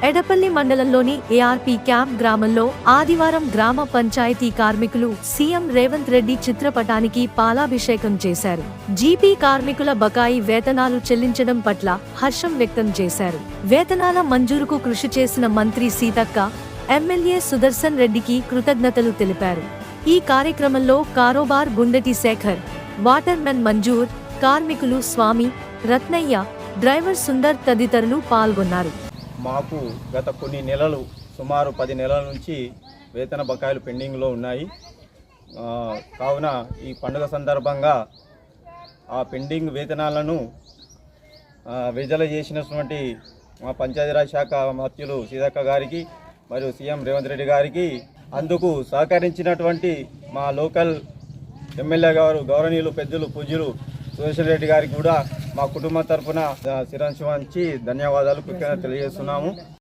ఎడపల్లి మండలంలోని ARP camp గ్రామంలో ఆదివారం గ్రామ పంచాయతీ కార్మికులు సీఎం రేవంత్ రెడ్డి చిత్రపటానికి పాలాభిషేకం చేశారు. జీపీ కార్మికుల బకాయి వేతనాలు చెల్లించడం పట్ల హర్షం వ్యక్తం చేశారు. వేతనాల మంజూరుకు కృషి చేసిన మంత్రి సీతక్క, ఎమ్మెల్యే సుదర్శన్ రెడ్డికి కృతజ్ఞతలు తెలిపారు. ఈ కార్యక్రమంలో కారోబార్ గుండెటి శేఖర్, వాటర్మెన్ మంజూర్, కార్మికులు స్వామి, రత్నయ్య, డ్రైవర్ సుందర్ తదితరులు పాల్గొన్నారు. మాకు గత కొన్ని నెలలు సుమారు 10 నెలల నుంచి వేతన బకాయిలు పెండింగ్లో ఉన్నాయి. కావున ఈ పండుగ సందర్భంగా ఆ పెండింగ్ వేతనాలను విడుదల చేసినటువంటి మా పంచాయతీరాజ్ శాఖ మంత్రులు సీతక్క గారికి మరియు సీఎం రేవంత్ రెడ్డి గారికి, అందుకు సహకరించినటువంటి మా లోకల్ ఎమ్మెల్యే గారు గౌరవనీయులు పెద్దలు పూజ్యులు సుదర్శన్ రెడ్డి గారికి కూడా మా కుటుంబం తరఫున శిరస్సు వంచి ధన్యవాదాలు కృతజ్ఞతలు తెలియజేస్తున్నాము.